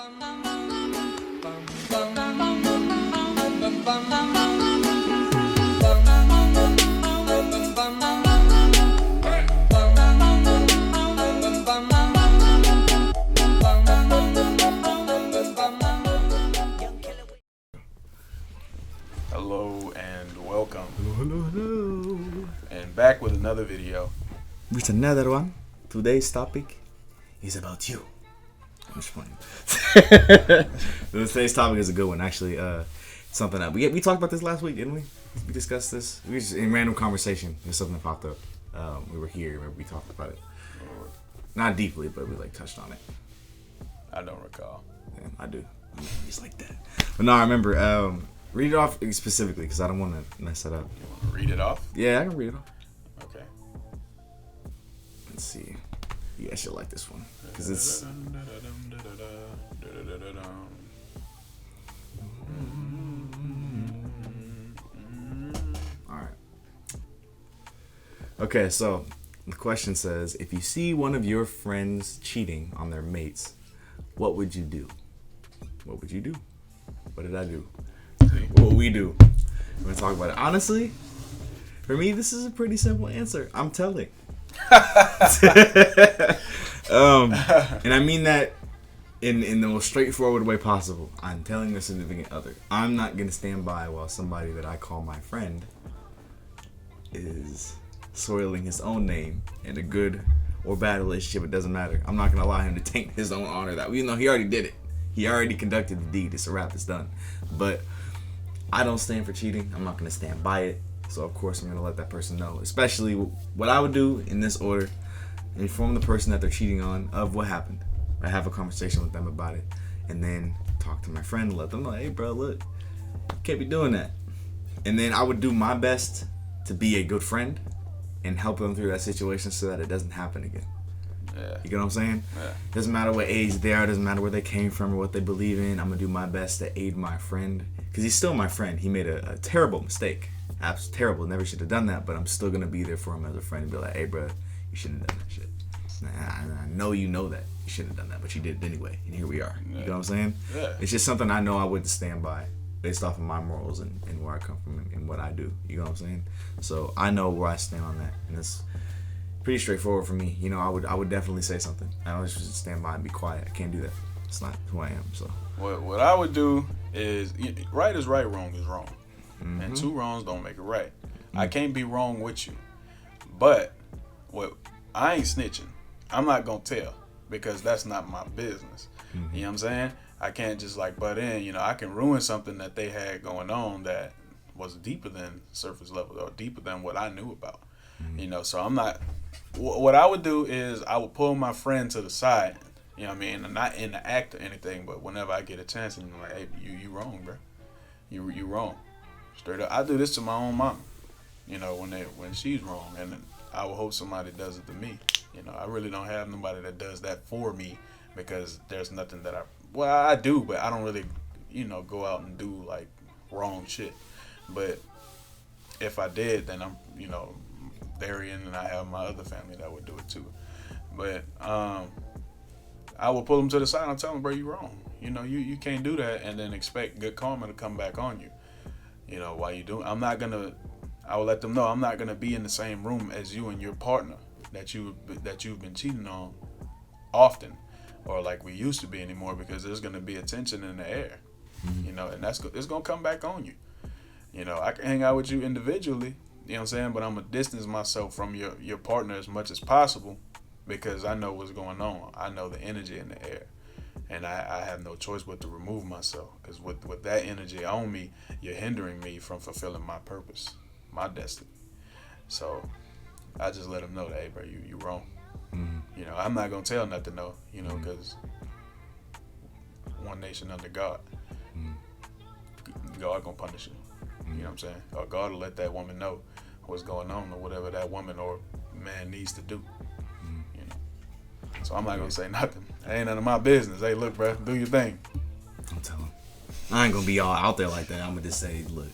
Hello and welcome. Hello. And back with another video. With another one. Today's topic is about you. I'm just playing. Today's topic is a good one. Actually, something that we talked about this last week, didn't we? We discussed this. We just in random conversation. There's something that popped up. We were here. We talked about it. Not deeply, but we touched on it. I don't recall. Yeah, I do. It's like that. But no, I remember. Read it off specifically because I don't want to mess it up. You want to read it off? Yeah, I can read it off. Okay. Let's see. You guys should like this one because it's. All right. Okay, so the question says, if you see one of your friends cheating on their mates, what would you do? What would you do? What did I do? What would we do? We're gonna talk about it. Honestly, for me, this is a pretty simple answer. I'm telling. And I mean that in the most straightforward way possible. I'm telling the significant other. I'm not gonna stand by while somebody that I call my friend is soiling his own name in a good or bad relationship. It doesn't matter. I'm not gonna allow him to taint his own honor. That he already did it. He already conducted the deed. It's a wrap. It's done. But I don't stand for cheating. I'm not going to stand by it. So, of course, I'm going to let that person know. Especially what I would do in this order. Inform the person that they're cheating on of what happened. I have a conversation with them about it. And then talk to my friend and let them know, hey, bro, look, you can't be doing that. And then I would do my best to be a good friend and help them through that situation so that it doesn't happen again. Yeah. You get what I'm saying? Yeah. Doesn't matter what age they are, doesn't matter where they came from or what they believe in. I'm going to do my best to aid my friend. Because he's still my friend. He made a terrible mistake. Absolutely terrible. Never should have done that. But I'm still going to be there for him as a friend and be like, hey, bro, you shouldn't have done that shit. I know you know that. You shouldn't have done that. But you did it anyway. And here we are. Yeah. You know what I'm saying? Yeah. It's just something I know I wouldn't stand by based off of my morals and where I come from and what I do. You know what I'm saying? So I know where I stand on that. And it's pretty straightforward for me. You know, I would definitely say something. I always just stand by and be quiet. I can't do that. It's not who I am. So what I would do is, right is right, wrong is wrong. Mm-hmm. And two wrongs don't make it right. I can't be wrong with you. But I ain't snitching. I'm not going to tell because that's not my business. Mm-hmm. You know what I'm saying? I can't just butt in. I can ruin something that they had going on that was deeper than surface level or deeper than what I knew about. Mm-hmm. So I'm not. What I would do is I would pull my friend to the side. You know what I mean? I'm not in the act or anything, but whenever I get a chance, and I'm like, hey, you wrong, bro. You wrong. Straight up. I do this to my own mom. When she's wrong, and I would hope somebody does it to me. I really don't have nobody that does that for me because there's nothing that I do, but I don't really, go out and do wrong shit. But if I did, then I'm, Darian and I have my other family that would do it too. But I will pull them to the side and tell them, bro, you wrong. You can't do that and then expect good karma to come back on you. While you do, I will let them know I'm not gonna be in the same room as you and your partner that you've been cheating on often, or like we used to be anymore, because there's gonna be a tension in the air. Mm-hmm. And it's gonna come back on you. I can hang out with you individually. You know what I'm saying? But I'm going to distance myself from your partner as much as possible because I know what's going on. I know the energy in the air. And I have no choice but to remove myself. Because with that energy on me, you're hindering me from fulfilling my purpose, my destiny. So I just let them know that, hey, bro, you wrong. Mm-hmm. I'm not going to tell nothing, though, because one nation under God. Mm-hmm. God going to punish you. You know what I'm saying? Or God will let that woman know what's going on or whatever that woman or man needs to do. So I'm not going to say nothing. That ain't none of my business. Hey, look, bro, do your thing. I'm telling him. I ain't going to be all out there like that. I'm going to just say, look.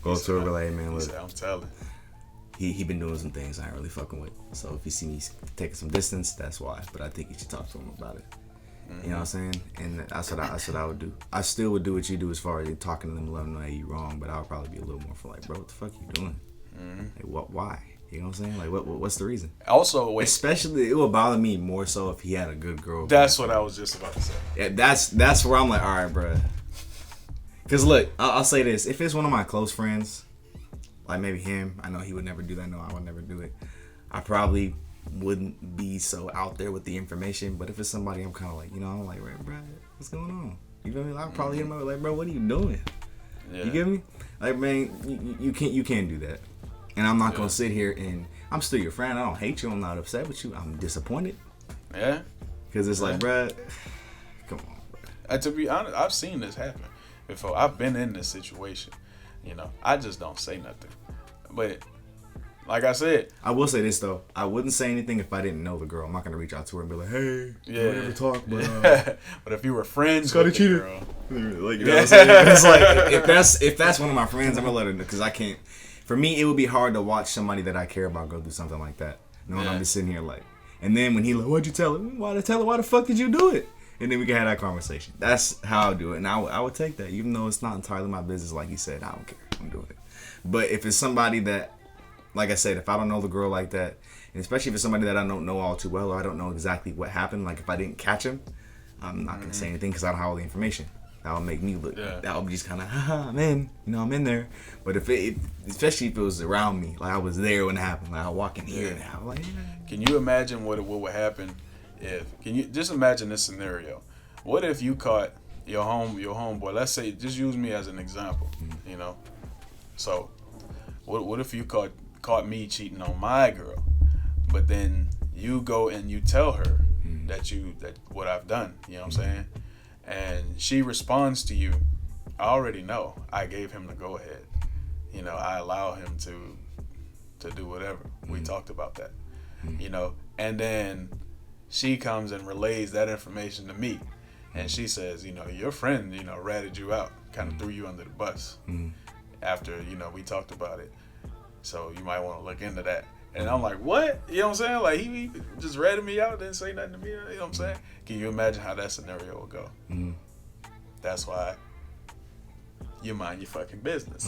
Go to a relay, man. Look. I'm telling. he been doing some things I ain't really fucking with. So if you see me taking some distance, that's why. But I think you should talk to him about it. You know what I'm saying? And that's what I would do. I still would do what you do as far as talking to them and letting them know, hey, you wrong. But I would probably be a little more for like, bro, what the fuck you doing? Like, what? Why? You know what I'm saying? Like, what's the reason? Also, wait. Especially, it would bother me more so if he had a good girl. That's what I was just about to say. Yeah, that's where I'm like, all right, bro. Because look, I'll say this: if it's one of my close friends, like maybe him, I know he would never do that. No, I would never do it. I probably wouldn't be so out there with the information. But if it's somebody I'm kind of like, I'm like, right, bro, what's going on? You know what I mean? I'll probably hit him up like, bro, what are you doing? Yeah. You get me? Like, man, you can't do that. And I'm not gonna sit here and I'm still your friend. I don't hate you. I'm not upset with you. I'm disappointed. Yeah. Because it's like, bro, come on, bro. To be honest, I've seen this happen before. I've been in this situation. I just don't say nothing. But like I said, I will say this though. I wouldn't say anything if I didn't know the girl. I'm not gonna reach out to her and be like, hey, we never talk, but but if you were friends with the girl, like, you know what I'm saying? It's like if that's one of my friends, I'm gonna let her know because I can't. For me, it would be hard to watch somebody that I care about go through something like that. Knowing I'm just sitting here like, and then when he like, what'd you tell her? Why the fuck did you do it? And then we can have that conversation. That's how I do it, and I would take that, even though it's not entirely my business. Like you said, I don't care. I'm doing it. But if it's somebody that, like I said, if I don't know the girl like that, and especially if it's somebody that I don't know all too well, or I don't know exactly what happened, like if I didn't catch him, I'm not gonna say anything because I don't have all the information. That would make me look. That would be just kind of, I'm in. I'm in there. But especially if it was around me, like I was there when it happened. Like I walk in here and I'm like, Can you imagine what would happen can you just imagine this scenario? What if you caught your homeboy? Let's say, just use me as an example. So, what if you caught me cheating on my girl, but then you go and you tell her that what I've done. You know what I'm saying? And she responds to you, I already know. I gave him the go ahead. I allow him to do whatever. We talked about that. And then she comes and relays that information to me. And she says, your friend, ratted you out, kind of threw you under the bus after, we talked about it. So you might want to look into that. And I'm like, what? You know what I'm saying? Like, he just ratted me out, didn't say nothing to me. You know what I'm saying? Can you imagine how that scenario would go? That's why you mind your fucking business.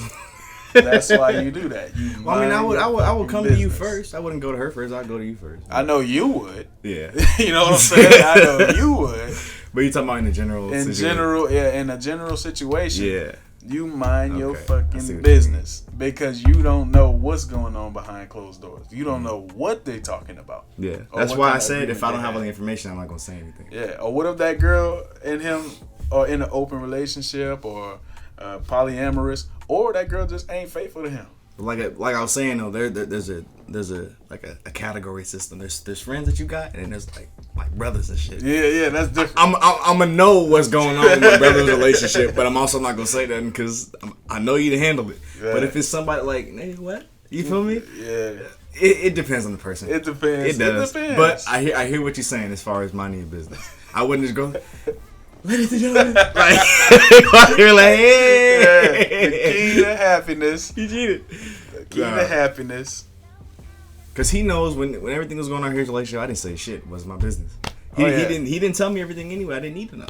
That's why you do that. I would come to you first. I wouldn't go to her first. I'd go to you first. I know you would. Yeah. You know what I'm saying? I know you would. But you're talking about in a general situation. In a general situation. Yeah. You mind your fucking business because you don't know what's going on behind closed doors. You don't know what they're talking about. Yeah, that's why I said if I don't have all the information, I'm not gonna say anything. Yeah, or what if that girl and him are in an open relationship or polyamorous, or that girl just ain't faithful to him? Like I was saying though, there's a category system. There's friends that you got, and then there's like brothers and shit. Yeah, that's different. I'm gonna know what's going on in my brother's relationship, but I'm also not gonna say that because I know you to handle it. Yeah. But if it's somebody like, hey, what? You feel me? Yeah. It depends on the person. It depends. It does. It depends. But I hear what you're saying as far as minding your business. I wouldn't just go, ladies and gentlemen, you're like, hey. Yeah, the key to happiness. You cheated. The key to happiness. Because he knows when everything was going on in his relationship, I didn't say shit. It wasn't my business. He didn't tell me everything anyway. I didn't need to know.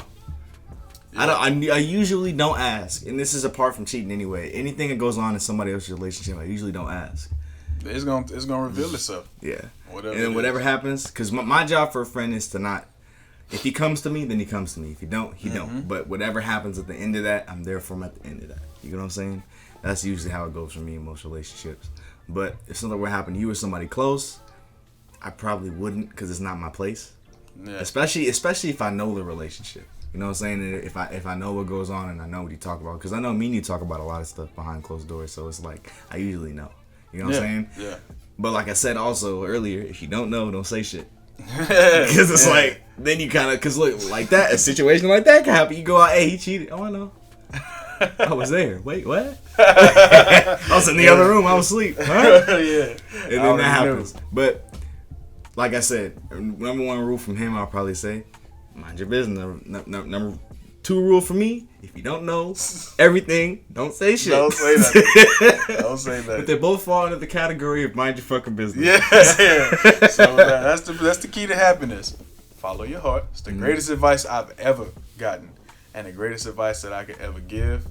Yeah. I usually don't ask, and this is apart from cheating anyway. Anything that goes on in somebody else's relationship, I usually don't ask. It's gonna reveal itself. Yeah. Whatever happens, because my job for a friend is to not. If he comes to me, then he comes to me. If he don't, he don't. But whatever happens at the end of that, I'm there for him at the end of that. You know what I'm saying? That's usually how it goes for me in most relationships. But if something were to happen to you or somebody close, I probably wouldn't because it's not my place. Yeah. Especially if I know the relationship. You know what I'm saying? If I know what goes on and I know what you talk about, because I know me and you talk about a lot of stuff behind closed doors, so it's like I usually know. You know what I'm saying? Yeah. But like I said also earlier, if you don't know, don't say shit. Because it's like then you kind of because like that a situation like that can happen. You go out, hey, he cheated. Oh, I know. I was there. Wait, what? I was in the other room. I was asleep. Huh? Yeah. And then that happens. But like I said, number one rule from him, I'll probably say, mind your business. Number 2 rule for me: if you don't know everything, don't say shit. Don't say nothing. Don't say But nothing. they both fall under the category of mind your fucking business. Yeah. So that's the key to happiness. Follow your heart. It's the greatest advice I've ever gotten, and the greatest advice that I could ever give.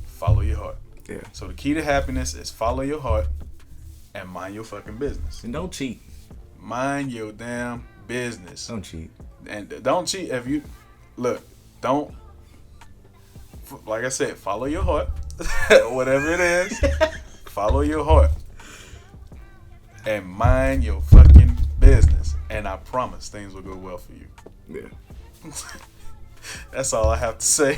Follow your heart. Yeah. So the key to happiness is follow your heart and mind your fucking business. And don't cheat. Mind your damn business. Don't cheat. And don't cheat if you look. Don't, like I said, follow your heart. Whatever it is, follow your heart and mind your fucking business. And I promise things will go well for you. Yeah. That's all I have to say.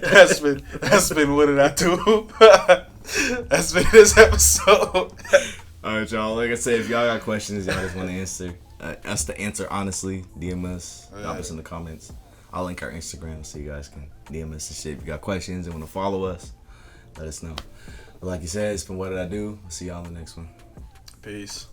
That's been what did I do? That's been this episode. All right, y'all. Like I said, if y'all got questions, y'all just want to answer us to answer honestly, DM us, drop us in the comments. I'll link our Instagram so you guys can DM us and shit. If you got questions and want to follow us, let us know. But like you said, it's been What Did I Do? I'll see y'all in the next one. Peace.